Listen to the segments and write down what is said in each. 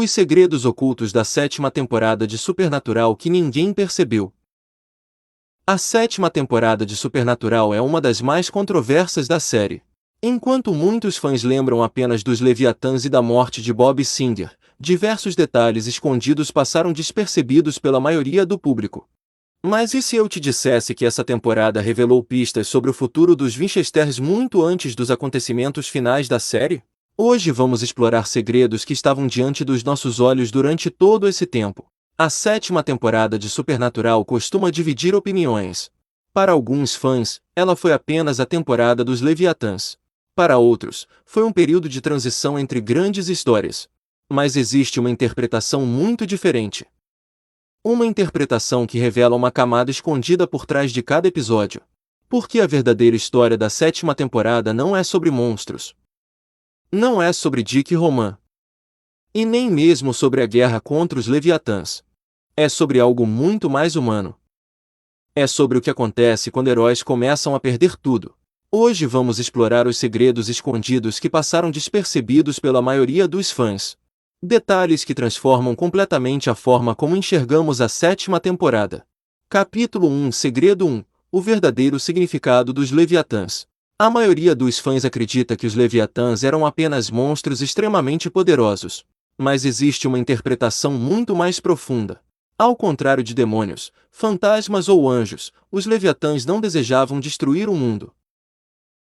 Os segredos ocultos da sétima temporada de Supernatural que ninguém percebeu. A sétima temporada de Supernatural é uma das mais controversas da série. Enquanto muitos fãs lembram apenas dos Leviatãs e da morte de Bob Singer, diversos detalhes escondidos passaram despercebidos pela maioria do público. Mas e se eu te dissesse que essa temporada revelou pistas sobre o futuro dos Winchesters muito antes dos acontecimentos finais da série? Hoje vamos explorar segredos que estavam diante dos nossos olhos durante todo esse tempo. A sétima temporada de Supernatural costuma dividir opiniões. Para alguns fãs, ela foi apenas a temporada dos Leviatãs. Para outros, foi um período de transição entre grandes histórias. Mas existe uma interpretação muito diferente. Uma interpretação que revela uma camada escondida por trás de cada episódio. Porque a verdadeira história da sétima temporada não é sobre monstros. Não é sobre Dick e Roman. E nem mesmo sobre a guerra contra os Leviatãs. É sobre algo muito mais humano. É sobre o que acontece quando heróis começam a perder tudo. Hoje vamos explorar os segredos escondidos que passaram despercebidos pela maioria dos fãs. Detalhes que transformam completamente a forma como enxergamos a sétima temporada. Capítulo 1 Segredo 1 O verdadeiro significado dos Leviatãs. A maioria dos fãs acredita que os Leviatãs eram apenas monstros extremamente poderosos. Mas existe uma interpretação muito mais profunda. Ao contrário de demônios, fantasmas ou anjos, os Leviatãs não desejavam destruir o mundo.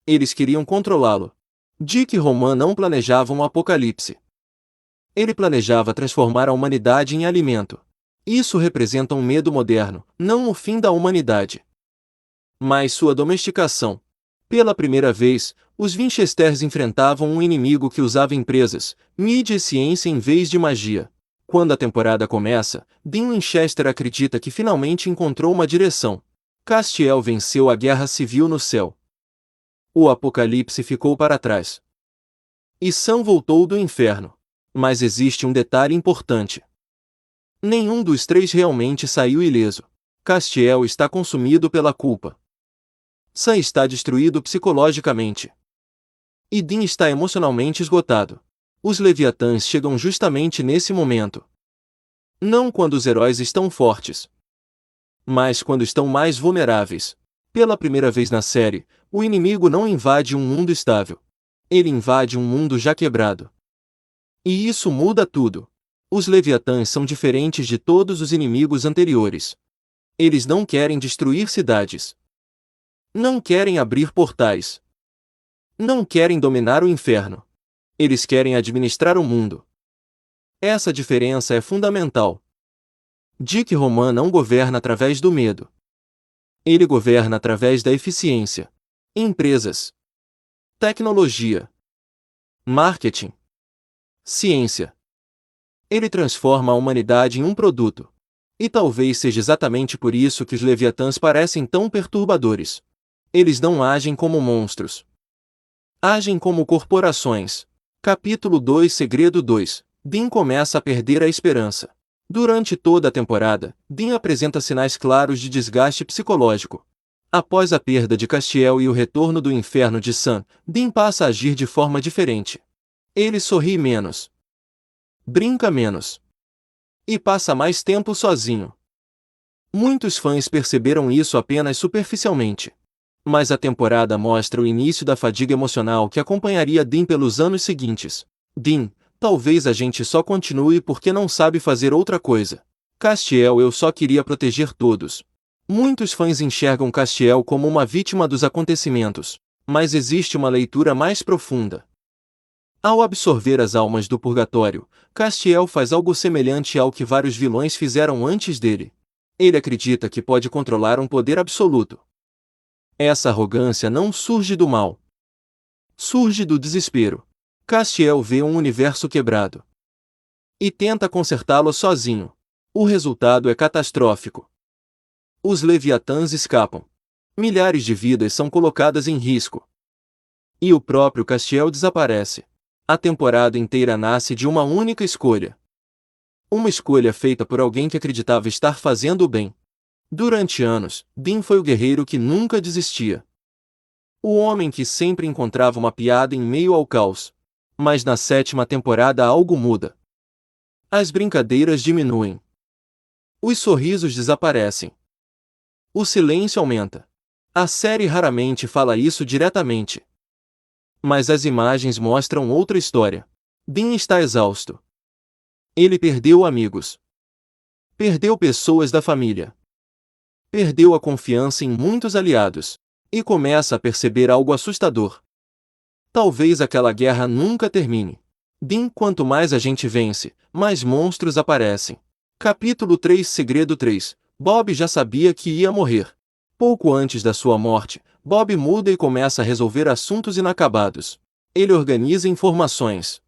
Eles queriam controlá-lo. Dick e Roman não planejavam o apocalipse. Ele planejava transformar a humanidade em alimento. Isso representa um medo moderno, não o fim da humanidade, mas sua domesticação. Pela primeira vez, os Winchesters enfrentavam um inimigo que usava empresas, mídia e ciência em vez de magia. Quando a temporada começa, Dean Winchester acredita que finalmente encontrou uma direção. Castiel venceu a guerra civil no céu. O apocalipse ficou para trás. E Sam voltou do inferno. Mas existe um detalhe importante. Nenhum dos três realmente saiu ileso. Castiel está consumido pela culpa. Sam está destruído psicologicamente. E Dean está emocionalmente esgotado. Os Leviatãs chegam justamente nesse momento. Não quando os heróis estão fortes, mas quando estão mais vulneráveis. Pela primeira vez na série, o inimigo não invade um mundo estável. Ele invade um mundo já quebrado. E isso muda tudo. Os Leviatãs são diferentes de todos os inimigos anteriores. Eles não querem destruir cidades. Não querem abrir portais. Não querem dominar o inferno. Eles querem administrar o mundo. Essa diferença é fundamental. Dick Roman não governa através do medo. Ele governa através da eficiência. Empresas. Tecnologia. Marketing. Ciência. Ele transforma a humanidade em um produto. E talvez seja exatamente por isso que os Leviatãs parecem tão perturbadores. Eles não agem como monstros. Agem como corporações. Capítulo 2 Segredo 2 Dean começa a perder a esperança. Durante toda a temporada, Dean apresenta sinais claros de desgaste psicológico. Após a perda de Castiel e o retorno do inferno de Sam, Dean passa a agir de forma diferente. Ele sorri menos. Brinca menos. E passa mais tempo sozinho. Muitos fãs perceberam isso apenas superficialmente. Mas a temporada mostra o início da fadiga emocional que acompanharia Dean pelos anos seguintes. Dean, talvez a gente só continue porque não sabe fazer outra coisa. Castiel, eu só queria proteger todos. Muitos fãs enxergam Castiel como uma vítima dos acontecimentos, mas existe uma leitura mais profunda. Ao absorver as almas do purgatório, Castiel faz algo semelhante ao que vários vilões fizeram antes dele. Ele acredita que pode controlar um poder absoluto. Essa arrogância não surge do mal. Surge do desespero. Castiel vê um universo quebrado e tenta consertá-lo sozinho. O resultado é catastrófico. Os Leviatãs escapam. Milhares de vidas são colocadas em risco. E o próprio Castiel desaparece. A temporada inteira nasce de uma única escolha. Uma escolha feita por alguém que acreditava estar fazendo o bem. Durante anos, Dean foi o guerreiro que nunca desistia. O homem que sempre encontrava uma piada em meio ao caos. Mas na sétima temporada algo muda. As brincadeiras diminuem. Os sorrisos desaparecem. O silêncio aumenta. A série raramente fala isso diretamente. Mas as imagens mostram outra história. Dean está exausto. Ele perdeu amigos. Perdeu pessoas da família. Perdeu a confiança em muitos aliados. E começa a perceber algo assustador. Talvez aquela guerra nunca termine. Dean, quanto mais a gente vence, mais monstros aparecem. Capítulo 3 Segredo 3 Bob já sabia que ia morrer. Pouco antes da sua morte, Bob muda e começa a resolver assuntos inacabados. Ele organiza informações.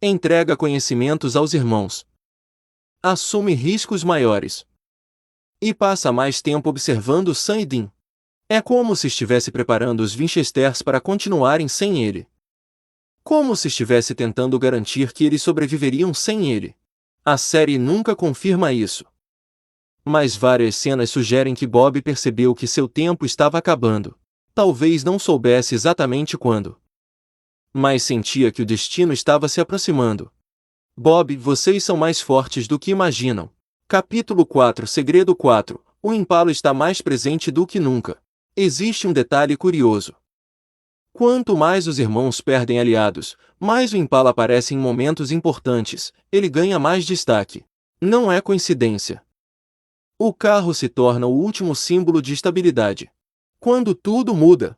Entrega conhecimentos aos irmãos. Assume riscos maiores. E passa mais tempo observando Sam e Dean. É como se estivesse preparando os Winchesters para continuarem sem ele. Como se estivesse tentando garantir que eles sobreviveriam sem ele. A série nunca confirma isso. Mas várias cenas sugerem que Bob percebeu que seu tempo estava acabando. Talvez não soubesse exatamente quando. Mas sentia que o destino estava se aproximando. Bob, vocês são mais fortes do que imaginam. Capítulo 4 Segredo 4 O Impala está mais presente do que nunca. Existe um detalhe curioso. Quanto mais os irmãos perdem aliados, mais o Impala aparece em momentos importantes, ele ganha mais destaque. Não é coincidência. O carro se torna o último símbolo de estabilidade. Quando tudo muda,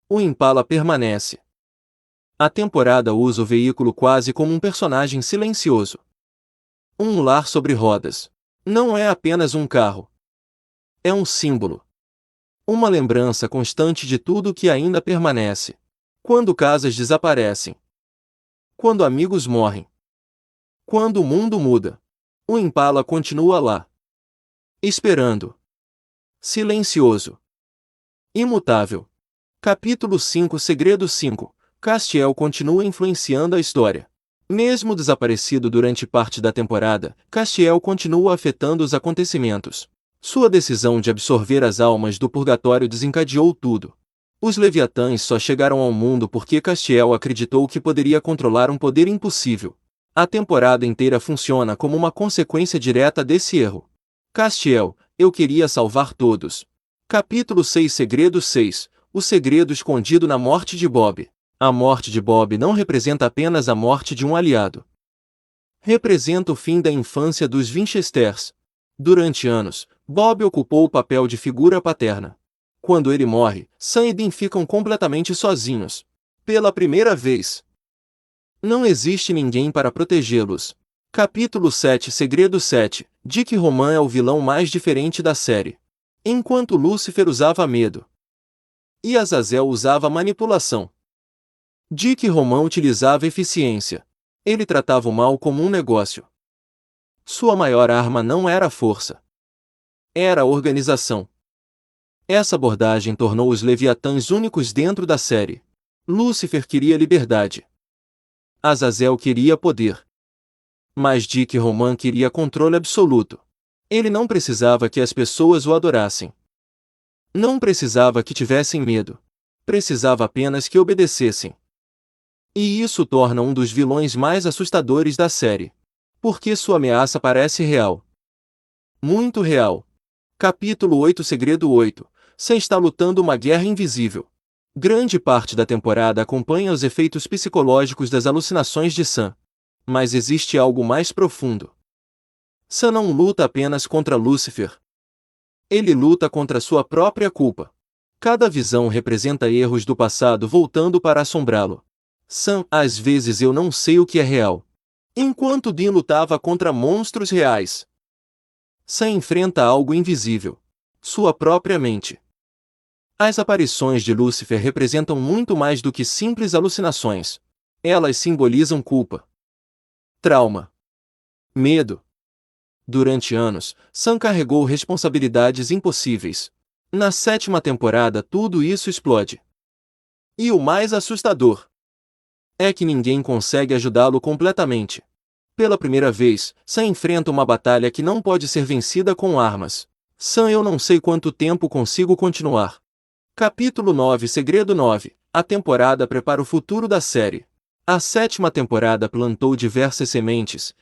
o Impala permanece. A temporada usa o veículo quase como um personagem silencioso. Um lar sobre rodas. Não é apenas um carro. É um símbolo. Uma lembrança constante de tudo que ainda permanece. Quando casas desaparecem. Quando amigos morrem. Quando o mundo muda. O Impala continua lá. Esperando. Silencioso. Imutável. Capítulo 5 Segredo 5 Castiel continua influenciando a história. Mesmo desaparecido durante parte da temporada, Castiel continua afetando os acontecimentos. Sua decisão de absorver as almas do purgatório desencadeou tudo. Os Leviatãs só chegaram ao mundo porque Castiel acreditou que poderia controlar um poder impossível. A temporada inteira funciona como uma consequência direta desse erro. Castiel, eu queria salvar todos. Capítulo 6 Segredo 6 O segredo escondido na morte de Bob. A morte de Bob não representa apenas a morte de um aliado. Representa o fim da infância dos Winchesters. Durante anos, Bob ocupou o papel de figura paterna. Quando ele morre, Sam e Dean ficam completamente sozinhos. Pela primeira vez. Não existe ninguém para protegê-los. Capítulo 7 Segredo 7 Dick Roman é o vilão mais diferente da série. Enquanto Lúcifer usava medo e Azazel usava manipulação, Dick Roman utilizava eficiência. Ele tratava o mal como um negócio. Sua maior arma não era a força. Era a organização. Essa abordagem tornou os Leviatãs únicos dentro da série. Lúcifer queria liberdade. Azazel queria poder. Mas Dick Roman queria controle absoluto. Ele não precisava que as pessoas o adorassem. Não precisava que tivessem medo. Precisava apenas que obedecessem. E isso o torna um dos vilões mais assustadores da série. Porque sua ameaça parece real. Muito real. Capítulo 8 Segredo 8 Sam está lutando uma guerra invisível. Grande parte da temporada acompanha os efeitos psicológicos das alucinações de Sam. Mas existe algo mais profundo. Sam não luta apenas contra Lúcifer. Ele luta contra sua própria culpa. Cada visão representa erros do passado voltando para assombrá-lo. Sam, às vezes eu não sei o que é real. Enquanto Dean lutava contra monstros reais, Sam enfrenta algo invisível. Sua própria mente. As aparições de Lúcifer representam muito mais do que simples alucinações. Elas simbolizam culpa, trauma, medo. Durante anos, Sam carregou responsabilidades impossíveis. Na 7ª temporada tudo isso explode. E o mais assustador é que ninguém consegue ajudá-lo completamente. Pela primeira vez, Sam enfrenta uma batalha que não pode ser vencida com armas. Sam, eu não sei quanto tempo consigo continuar. Capítulo 9 Segredo 9 A temporada prepara o futuro da série. A 7ª temporada plantou diversas sementes,